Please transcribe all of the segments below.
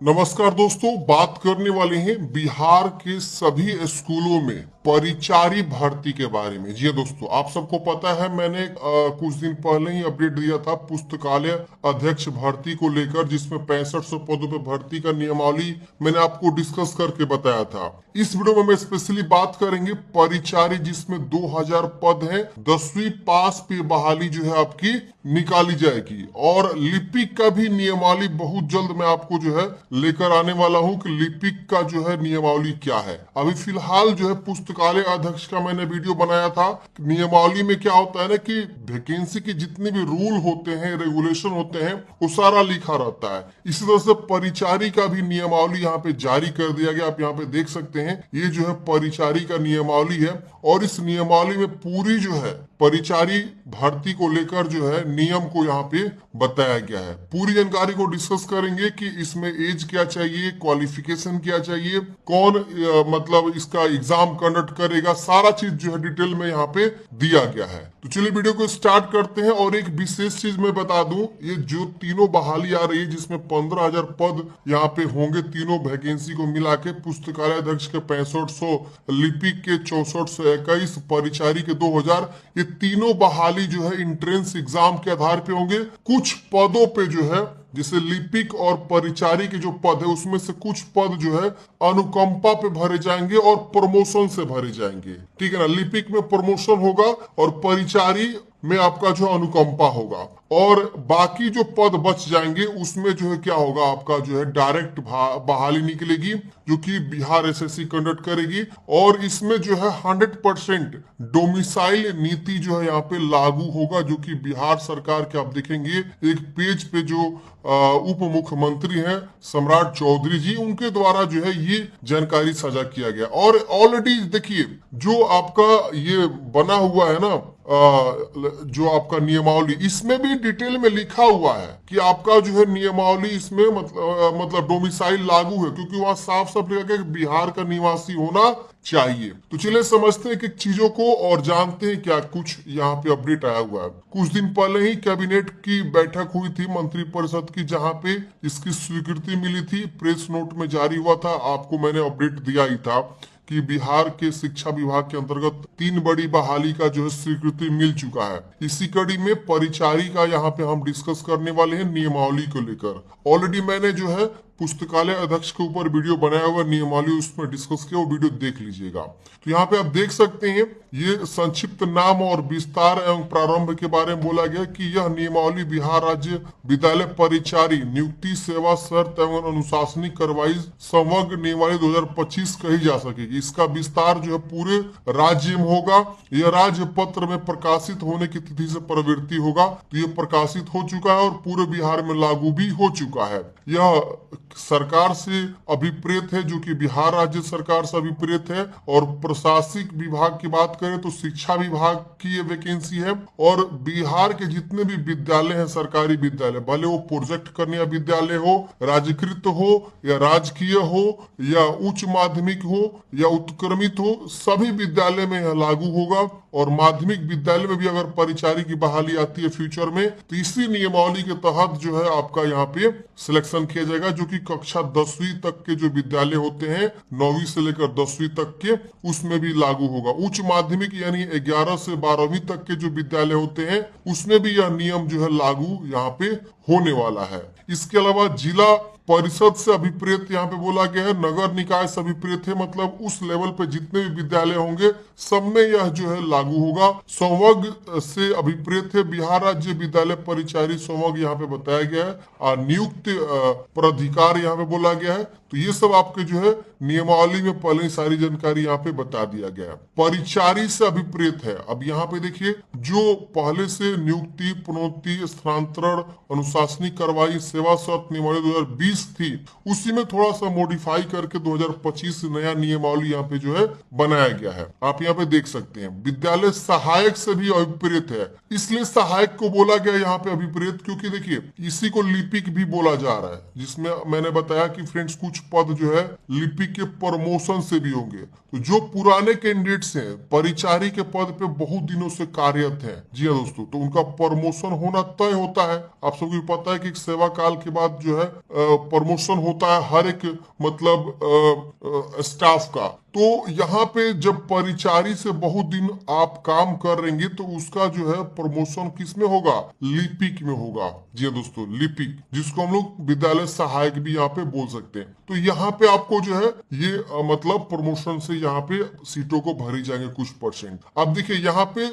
नमस्कार दोस्तों, बात करने वाले हैं बिहार के सभी स्कूलों में परिचारी भर्ती के बारे में। जी हाँ दोस्तों, आप सबको पता है मैंने कुछ दिन पहले ही अपडेट दिया था पुस्तकालय अध्यक्ष भर्ती को लेकर, जिसमें 6500 पदों पे भर्ती का नियमावली मैंने आपको डिस्कस करके बताया था। इस वीडियो में मैं स्पेशली बात करेंगे परिचारी, जिसमें 2000 पद हैं। 10वीं पास पे बहाली जो है आपकी निकाली जाएगी और लिपिक का भी नियमावली बहुत जल्द मैं आपको जो है लेकर आने वाला हूं कि लिपिक का जो है नियमावली क्या है। अभी फिलहाल जो है पुस्तकालय अध्यक्ष का मैंने वीडियो बनाया था। नियमावली में क्या होता है ना कि वैकेंसी के जितने भी रूल होते हैं, रेगुलेशन होते हैं, वो सारा लिखा रहता है। इसी तरह से परिचारी का भी नियमावली यहाँ पे जारी कर दिया गया। आप यहाँ पे देख सकते हैं, ये जो है परिचारी का नियमावली है और इस नियमावली में पूरी जो है परिचारी भर्ती को लेकर जो है नियम को यहाँ पे बताया गया है। पूरी जानकारी को डिस्कस करेंगे कि इसमें एज क्या चाहिए, क्वालिफिकेशन क्या चाहिए, कौन मतलब इसका एग्जाम कंडक्ट करेगा, सारा चीज जो है डिटेल में यहाँ पे दिया गया है। तो चलिए वीडियो को स्टार्ट करते हैं। और एक विशेष चीज मैं बता दूं, ये जो तीनों बहाली आ रही है जिसमें 15,000 पद यहाँ पे होंगे, तीनों वैकेंसी को मिला के, पुस्तकालय अध्यक्ष के 6500, लिपिक के 6421, परिचारी के 2000, ये तीनों बहाली जो है इंट्रेंस एग्जाम के आधार पे होंगे। कुछ पदों पे जो है, जैसे लिपिक और परिचारी के जो पद है उसमें से कुछ पद जो है अनुकंपा पे भरे जाएंगे और प्रमोशन से भरे जाएंगे। ठीक है ना, लिपिक में प्रमोशन होगा और परिचारी में आपका जो अनुकंपा होगा। और बाकी जो पद बच जाएंगे उसमें जो है क्या होगा, आपका जो है डायरेक्ट बहाली निकलेगी, जो कि बिहार एसएससी कंडक्ट करेगी। और इसमें जो है 100% डोमिसाइल नीति जो है यहाँ पे लागू होगा, जो कि बिहार सरकार के आप देखेंगे एक पेज पे जो उप मुख्यमंत्री हैं सम्राट चौधरी जी, उनके द्वारा जो है ये जानकारी साझा किया गया। और ऑलरेडी देखिए जो आपका ये बना हुआ है ना, जो आपका नियमावली, इसमें भी डिटेल में लिखा हुआ है कि आपका जो है नियमावली इसमें मतलब डोमिसाइल लागू है, क्योंकि वहां साफ साफ लिखा गया कि बिहार का निवासी होना चाहिए। तो चलिए समझते हैं कि चीजों को और जानते हैं क्या कुछ यहाँ पे अपडेट आया हुआ है। कुछ दिन पहले ही कैबिनेट की बैठक हुई थी मंत्रिपरिषद की, जहाँ पे इसकी स्वीकृति मिली थी। प्रेस नोट में जारी हुआ था, आपको मैंने अपडेट दिया ही था कि बिहार के शिक्षा विभाग के अंतर्गत 3 बड़ी बहाली का जो है स्वीकृति मिल चुका है। इसी कड़ी में परिचारी का यहाँ पे हम डिस्कस करने वाले हैं नियमावली को लेकर। ऑलरेडी मैंने जो है पुस्तकालय अध्यक्ष के ऊपर वीडियो बनाया हुआ नियमावली, उसमें डिस्कस किया, वो वीडियो देख लीजिएगा। तो यहाँ पे आप देख सकते हैं ये संक्षिप्त नाम और विस्तार एवं प्रारंभ के बारे में बोला गया कि यह नियमावली बिहार राज्य विद्यालय परिचारी नियुक्ति सेवा शर्त एवं अनुशासनिक कार्रवाई समग्र नियमावली 2025 कही जा सकेगी। इसका विस्तार जो है पूरे राज्य में होगा। यह राज्य पत्र में प्रकाशित होने की तिथि से प्रवृत्ति होगा। तो ये प्रकाशित हो चुका है और पूरे बिहार में लागू भी हो चुका है। यह सरकार से अभिप्रेत है, जो कि बिहार राज्य सरकार से अभिप्रेत है। और प्रशासनिक विभाग की बात करें तो शिक्षा विभाग की ये वैकेंसी है। और बिहार के जितने भी विद्यालय हैं, सरकारी विद्यालय, भले वो प्रोजेक्ट कन्या विद्यालय हो, राजकृत हो या राजकीय हो या उच्च माध्यमिक हो या उत्क्रमित हो, सभी विद्यालय में यह लागू होगा। और माध्यमिक विद्यालय में भी अगर परिचारी की बहाली आती है फ्यूचर में, तो इसी नियमावली के तहत जो है आपका यहाँ पे सिलेक्शन किया जाएगा, जो कि कक्षा 10वीं तक के जो विद्यालय होते हैं, 9वीं से लेकर 10वीं तक के, उसमें भी लागू होगा। उच्च माध्यमिक यानी 11 से 12वीं तक के जो विद्यालय होते हैं, उसमें भी यह नियम जो है लागू यहाँ पे होने वाला है। इसके अलावा जिला परिषद से अभिप्रेत यहाँ पे बोला गया है, नगर निकाय से अभिप्रेत है, मतलब उस लेवल पे जितने भी विद्यालय होंगे सब में यह जो है लागू होगा। संवर्ग से अभिप्रेत है, बिहार राज्य विद्यालय परिचारी संवर्ग यहाँ पे बताया गया है। नियुक्त प्राधिकार यहाँ पे बोला गया है। तो ये सब आपके जो है नियमावली में पहले ही सारी जानकारी यहाँ पे बता दिया गया है। परिचारी से अभिप्रेत है, अब यहाँ पे देखिए जो पहले से नियुक्ति, प्रोन्नति, स्थानांतरण, अनुशासनिक कार्रवाई, सेवा शर्त नियमावली 2020 थी, उसी में थोड़ा सा मॉडिफाई करके 2025 नया नियमावली यहाँ पे जो है बनाया गया है। आप यहाँ पे देख सकते हैं। विद्यालय सहायक से भी अभिप्रेत है, इसलिए सहायक को बोला गया यहाँ पे अभिप्रेत, क्योंकि देखिए इसी को लिपिक भी बोला जा रहा है, जिसमें मैंने बताया कि फ्रेंड्स कुछ कुछ पद जो है लिपिक के प्रमोशन से भी होंगे। तो जो पुराने कैंडिडेट्स हैं, परिचारी के पद पे बहुत दिनों से कार्यरत हैं, जी हाँ दोस्तों, तो उनका प्रमोशन होना तय होता है। आप सबको पता है कि सेवा काल के बाद जो है प्रमोशन होता है हर एक मतलब स्टाफ का। तो यहाँ पे जब परिचारी से बहुत दिन आप काम कर रहेंगे तो उसका जो है प्रमोशन किस में होगा? लिपिक में होगा। जी हाँ दोस्तों, लिपिक, जिसको हम लोग विद्यालय सहायक भी यहाँ पे बोल सकते हैं। तो यहाँ पे आपको जो है ये मतलब प्रमोशन से यहाँ पे सीटों को भरी जाएंगे कुछ परसेंट। अब देखिए यहाँ पे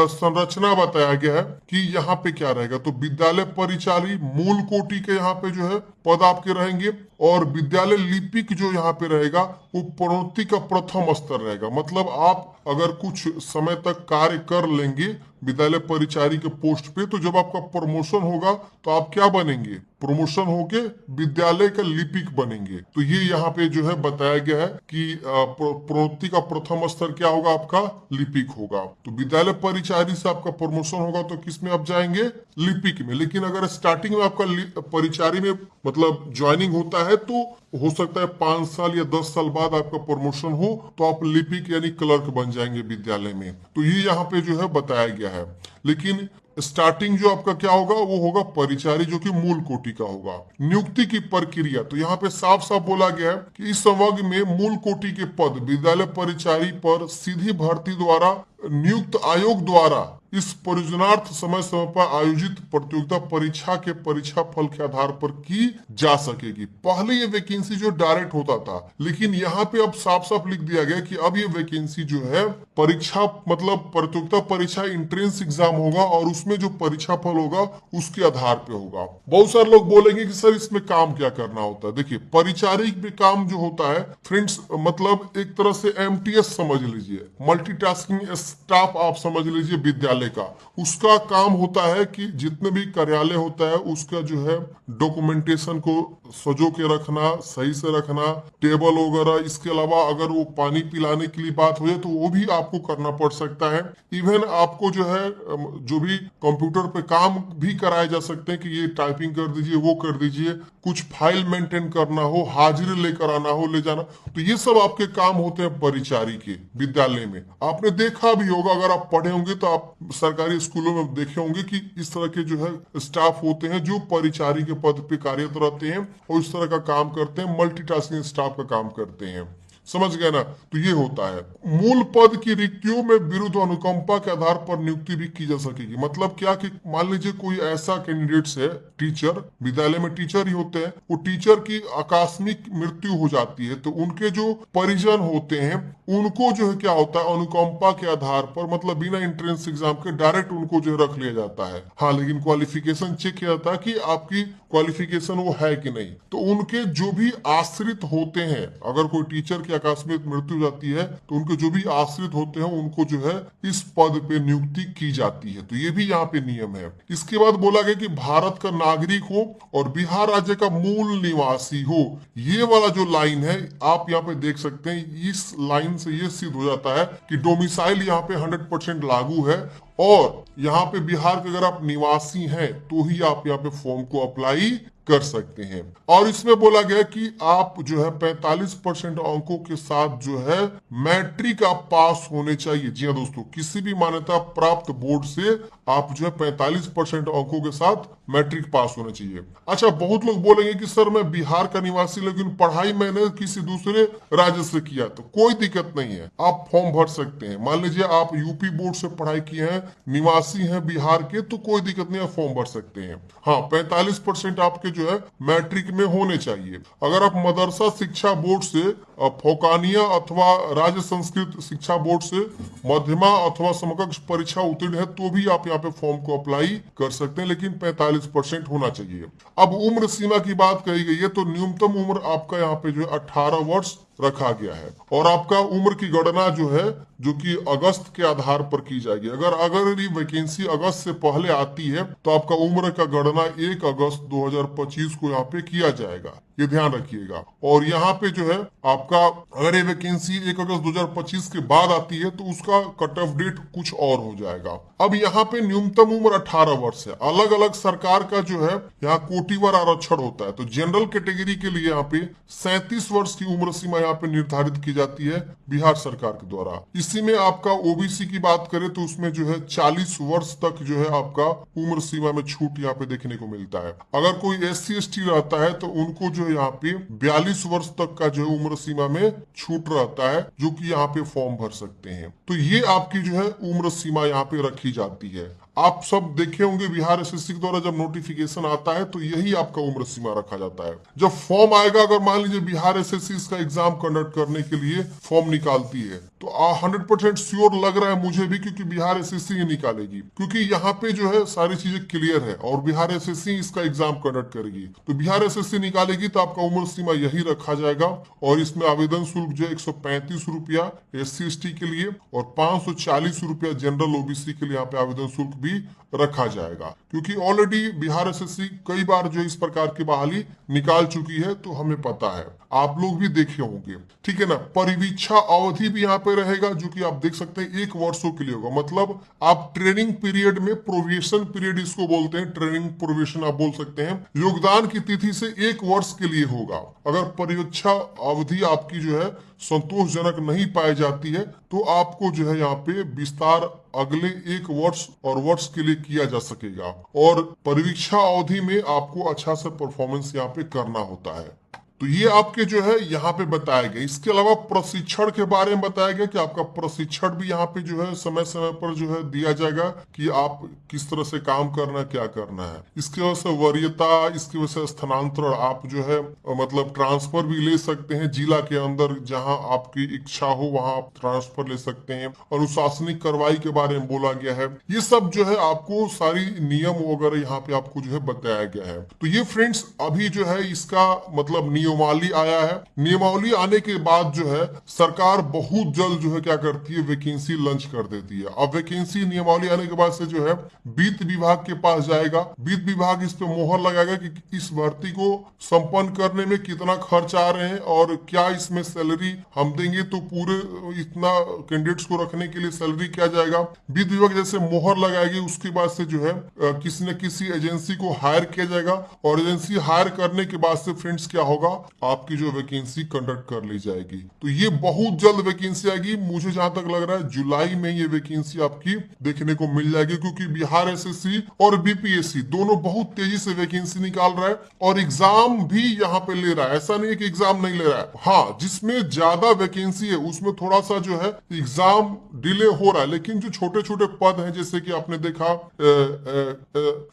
संरचना बताया गया है कि यहाँ पे क्या रहेगा। तो विद्यालय परिचारी मूल कोटि के यहाँ पे जो है पद आपके रहेंगे, और विद्यालय लिपिक जो यहाँ पे रहेगा वो प्रोन्नति का प्रथम स्तर रहेगा। मतलब आप अगर कुछ समय तक कार्य कर लेंगे विद्यालय परिचारी के पोस्ट पे, तो जब आपका प्रमोशन होगा तो आप क्या बनेंगे? प्रमोशन होके विद्यालय का लिपिक बनेंगे। तो ये यहाँ पे जो है बताया गया है कि प्रोन्नति का प्रथम स्तर क्या होगा? आपका लिपिक होगा। तो विद्यालय परिचारी से आपका प्रमोशन होगा तो किस में आप जाएंगे? लिपिक में। लेकिन अगर स्टार्टिंग में आपका परिचारी में मतलब ज्वाइनिंग होता है तो हो सकता है 5 साल या 10 साल बाद आपका प्रमोशन हो तो आप लिपिक यानी क्लर्क बन जाएंगे विद्यालय में। तो ये यहाँ पे जो है बताया गया है। लेकिन स्टार्टिंग जो आपका क्या होगा वो होगा परिचारी, जो कि मूल कोटि का होगा। नियुक्ति की प्रक्रिया, तो यहाँ पे साफ साफ बोला गया है कि इस संवर्ग में मूल कोटि के पद विद्यालय परिचारी पर सीधी भर्ती द्वारा नियुक्त आयोग द्वारा इस परियोजनार्थ समय समय पर आयोजित प्रतियोगिता परीक्षा के परीक्षा फल के आधार पर की जा सकेगी। पहले ये वैकेंसी जो डायरेक्ट होता था, लेकिन यहाँ पे अब साफ साफ लिख दिया गया कि अब ये वैकेंसी जो है परीक्षा मतलब प्रतियोगिता परीक्षा इंट्रेंस एग्जाम होगा, और उसमें जो परीक्षा फल होगा उसके आधार पे होगा। बहुत सारे लोग बोलेंगे कि सर इसमें काम क्या करना होता है। देखिए परिचारी में काम जो होता है फ्रेंड्स, मतलब एक तरह से MTS समझ लीजिए, मल्टीटास्किंग स्टाफ आप समझ लीजिए विद्यालय का। उसका काम होता है कि जितने भी कार्यालय होता है उसका जो है डॉक्यूमेंटेशन को सजो के रखना, सही से रखना, टेबल वगैरह। इसके अलावा अगर वो पानी पिलाने के लिए बात हो जाए तो वो भी आपको करना पड़ सकता है। इवन आपको जो है जो भी कंप्यूटर पे काम भी कराए जा सकते हैं कि ये टाइपिंग कर दीजिए, वो कर दीजिए, कुछ फाइल मेंटेन करना हो, हाजिरी लेकर आना हो, ले जाना, तो ये सब आपके काम होते हैं परिचारी के विद्यालय में। आपने देखा भी होगा, अगर आप पढ़े होंगे तो आप सरकारी स्कूलों में देखे होंगे कि इस तरह के जो है स्टाफ होते हैं जो परिचारी के पद पे कार्यरत रहते हैं और इस तरह का काम करते हैं, मल्टीटास्किंग स्टाफ का काम करते हैं। समझ गए ना? तो ये होता है। मूल पद की रिक्तियों में विरुद्ध अनुकंपा के आधार पर नियुक्ति भी की जा सकेगी। मतलब क्या कि मान लीजिए कोई ऐसा कैंडिडेट्स है, टीचर, विद्यालय में टीचर ही होते हैं, वो टीचर की आकस्मिक मृत्यु हो जाती है तो उनके जो परिजन होते हैं उनको जो है क्या होता है, अनुकंपा के आधार पर मतलब बिना एंट्रेंस एग्जाम के डायरेक्ट उनको जो रख लिया जाता है। हाँ, लेकिन क्वालिफिकेशन चेक किया जाता है कि आपकी क्वालिफिकेशन वो है कि नहीं। तो उनके जो भी आश्रित होते हैं, अगर कोई टीचर की आकस्मिक मृत्यु हो जाती है तो उनके जो भी आश्रित होते हैं उनको जो है इस पद पे नियुक्ति की जाती है। तो ये भी यहाँ पे नियम है। इसके बाद बोला गया कि भारत का नागरिक हो और बिहार राज्य का मूल निवासी हो। ये वाला जो लाइन है आप यहाँ पे देख सकते हैं, इस लाइन से ये सिद्ध हो जाता है कि डोमिसाइल यहाँ पे 100% लागू है, और यहाँ पे बिहार के अगर आप निवासी हैं तो ही आप यहाँ पे फॉर्म को अप्लाई कर सकते हैं। और इसमें बोला गया कि आप जो है 45% अंकों के साथ जो है मैट्रिक आप पास होने चाहिए। जी हाँ दोस्तों, किसी भी मान्यता प्राप्त बोर्ड से आप जो है 45% अंकों के साथ मैट्रिक पास होना चाहिए। अच्छा, बहुत लोग बोलेंगे कि सर मैं बिहार का निवासी लेकिन पढ़ाई मैंने किसी दूसरे राज्य से किया, तो कोई दिक्कत नहीं है, आप फॉर्म भर सकते हैं। मान लीजिए आप यूपी बोर्ड से पढ़ाई किए हैं, निवासी हैं बिहार के, तो कोई दिक्कत नहीं है, फॉर्म भर सकते हैं। हाँ, 45% आपके जो है मैट्रिक में होने चाहिए। अगर आप मदरसा शिक्षा बोर्ड से, फोकानिया अथवा राज्य संस्कृत शिक्षा बोर्ड से मध्यमा अथवा समकक्ष परीक्षा उत्तीर्ण है तो भी आप यहाँ पे फॉर्म को अप्लाई कर सकते हैं, लेकिन 45% होना चाहिए। अब उम्र सीमा की बात कही गई है तो न्यूनतम उम्र आपका यहाँ पे जो है 18 वर्ष रखा गया है, और आपका उम्र की गणना जो है जो कि अगस्त के आधार पर की जाएगी। अगर ये वैकेंसी अगस्त से पहले आती है तो आपका उम्र का गणना 1 अगस्त 2025 को यहाँ पे किया जाएगा। ये ध्यान रखिएगा। और यहाँ पे जो है आपका अगर ये वैकेंसी 1 अगस्त 2025 के बाद आती है तो उसका कट ऑफ डेट कुछ और हो जाएगा। अब यहाँ पे न्यूनतम उम्र 18 वर्ष है। अलग अलग सरकार का जो है यहाँ कोटिवार आरक्षण होता है। तो जनरल कैटेगरी के लिए यहाँ पे 37 वर्ष की उम्र सीमा यहाँ पे निर्धारित की जाती है बिहार सरकार के द्वारा। इसी में आपका ओबीसी की बात करें तो उसमें जो है 40 वर्ष तक जो है आपका उम्र सीमा में छूट यहाँ पे देखने को मिलता है। अगर कोई SC/ST रहता है तो उनको जो यहाँ पे 42 वर्ष तक का जो उम्र सीमा में छूट रहता है, जो कि यहाँ पे फॉर्म भर सकते हैं। तो ये आपकी जो है उम्र सीमा यहाँ पे रखी जाती है। आप सब देखे होंगे बिहार SSC के द्वारा जब नोटिफिकेशन आता है तो यही आपका उम्र सीमा रखा जाता है। जब फॉर्म आएगा, अगर मान लीजिए बिहार SSC इसका एग्जाम कंडक्ट करने के लिए फॉर्म निकालती है तो 100% श्योर लग रहा है मुझे भी, क्योंकि बिहार SSC ही निकालेगी, क्योंकि यहाँ पे जो है सारी चीजें क्लियर है और बिहार SSC इसका एग्जाम कंडक्ट करेगी। तो बिहार SSC निकालेगी तो आपका उम्र सीमा यही रखा जाएगा और इसमें आवेदन शुल्क जो है 135 रुपया SC/ST के लिए और 540 रुपया जनरल OBC के लिए यहाँ पे आवेदन शुल्क भी रखा जाएगा, क्योंकि ऑलरेडी बिहार SSC कई बार जो इस प्रकार की बहाली निकाल चुकी है, तो हमें पता है, आप लोग भी देखे होंगे। ठीक है ना। परिवीक्षा अवधि भी यहाँ पे रहेगा, जो कि आप देख सकते हैं 1 वर्षों के लिए होगा। मतलब आप ट्रेनिंग पीरियड में, प्रोबेशन पीरियड इसको बोलते हैं, ट्रेनिंग प्रोबेशन आप बोल सकते हैं, योगदान की तिथि से 1 वर्ष के लिए होगा। अगर परिवीक्षा अवधि आपकी जो है संतोषजनक नहीं पाई जाती है तो आपको जो है यहाँ पे विस्तार अगले 1 वर्ष और वर्ष के लिए किया जा सकेगा। और परिवीक्षा अवधि में आपको अच्छा सा परफॉर्मेंस यहाँ पे करना होता है। तो ये आपके जो है यहाँ पे बताया गया। इसके अलावा प्रशिक्षण के बारे में बताया गया कि आपका प्रशिक्षण भी यहाँ पे जो है समय समय पर जो है दिया जाएगा कि आप किस तरह से काम करना है, क्या करना है। इसकी वजह से वरीयता, इसकी वजह से स्थानांतरण, आप जो है मतलब ट्रांसफर भी ले सकते हैं जिला के अंदर, जहां आपकी इच्छा हो वहां आप ट्रांसफर ले सकते हैं। अनुशासनिक कार्रवाई के बारे में बोला गया है। ये सब जो है आपको सारी नियम वगैरह यहाँ पे आपको जो है बताया गया है। तो ये फ्रेंड्स अभी जो है इसका मतलब नियमावली आया है। नियमावली आने के बाद जो है सरकार बहुत जल्द जो है क्या करती है, वैकेंसी लॉन्च कर देती है। अब वैकेंसी नियमावली आने के बाद से जो है वित्त विभाग के पास जाएगा। वित्त विभाग इस पे मोहर लगाएगा कि इस भर्ती को संपन्न करने में कितना खर्च आ रहे हैं और क्या इसमें सैलरी हम देंगे, तो पूरे इतना कैंडिडेट्स को रखने के लिए सैलरी क्या जाएगा। वित्त विभाग जैसे मोहर लगाएगी उसके बाद से जो है किसी न किसी एजेंसी को हायर किया जाएगा और एजेंसी हायर करने के बाद से फ्रेंड्स क्या होगा, आपकी जो वैकेंसी कंडक्ट कर ली जाएगी। तो ये बहुत जल्द वैकेंसी आएगी। मुझे जहां तक लग रहा है जुलाई में ये वैकेंसी आपकी देखने को मिल जाएगी, क्योंकि बिहार SSC और BPSC दोनों बहुत तेजी से वैकेंसी निकाल रहा है और एग्जाम भी यहाँ पे ले रहा है। ऐसा नहीं है कि एग्जाम नहीं ले रहा है। हाँ, जिसमें ज्यादा वैकेंसी है उसमें थोड़ा सा जो है एग्जाम डिले हो रहा है, लेकिन जो छोटे छोटे पद हैं, जैसे कि आपने देखा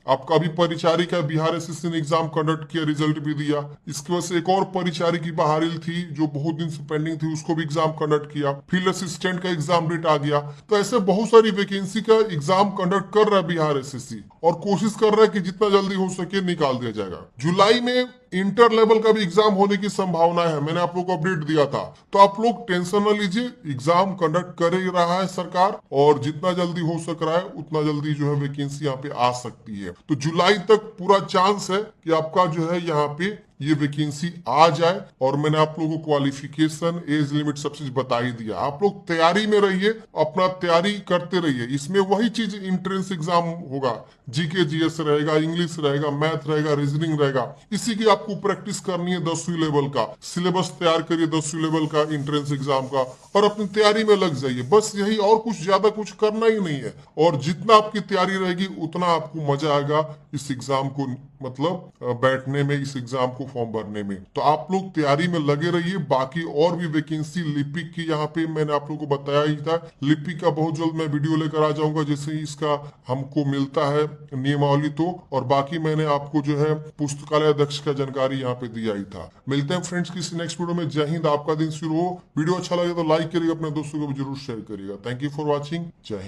आपका भी परिचारी का बिहार SSC ने एग्जाम कंडक्ट किया, रिजल्ट भी दिया। इसकी वजह से एक और परिचारी की बहाली थी जो बहुत दिन से पेंडिंग थी, उसको भी एग्जाम कंडक्ट किया। फील्ड असिस्टेंट का एग्जाम डेट आ गया। तो ऐसे बहुत सारी वैकेंसी का एग्जाम कंडक्ट कर रहा है बिहार SSC और कोशिश कर रहा है कि जितना जल्दी हो सके निकाल दिया जाएगा। जुलाई में इंटर लेवल का भी एग्जाम होने की संभावना है। मैंने आप लोग को अपडेट दिया था, तो आप लोग टेंशन न लीजिए, एग्जाम कंडक्ट कर ही रहा है सरकार और जितना जल्दी हो सक रहा है उतना जल्दी जो है वैकेंसी यहाँ पे आ सकती है। तो जुलाई तक पूरा चांस है कि आपका जो है यहाँ पे ये वैकेंसी आ जाए। और मैंने आप लोगों को क्वालिफिकेशन, एज लिमिट सब चीज बता ही दिया। आप लोग तैयारी में रहिए, अपना तैयारी करते रहिए। इसमें वही चीज इंट्रेंस एग्जाम होगा, GK GS रहेगा, इंग्लिश रहेगा, मैथ रहेगा, रीजनिंग रहेगा। इसी की आपको प्रैक्टिस करनी है 10वीं लेवल का सिलेबस तैयार करिए, 10वीं लेवल का इंट्रेंस एग्जाम का, और अपनी तैयारी में लग जाइए। बस यही, और कुछ ज्यादा कुछ करना ही नहीं है। और जितना आपकी तैयारी रहेगी उतना आपको मजा आएगा इस एग्जाम को मतलब बैठने में, इस एग्जाम को फॉर्म भरने में। तो आप लोग तैयारी में लगे रहिए। बाकी और भी वैकेंसी लिपिक की यहाँ पे मैंने आप लोगों को बताया ही था। लिपिक का बहुत जल्द मैं वीडियो लेकर आ जाऊंगा जैसे ही इसका हमको मिलता है नियमावली तो। और बाकी मैंने आपको जो है पुस्तकालय अध्यक्ष का जानकारी यहाँ पे दिया ही था। मिलते हैं फ्रेंड्स किसी नेक्स्ट वीडियो में। जय हिंद, आपका दिन शुरू हो। वीडियो अच्छा लगे तो लाइक करिएगा, अपने दोस्तों को भी जरूर शेयर करिएगा। Thank you for watching. जय हिंद।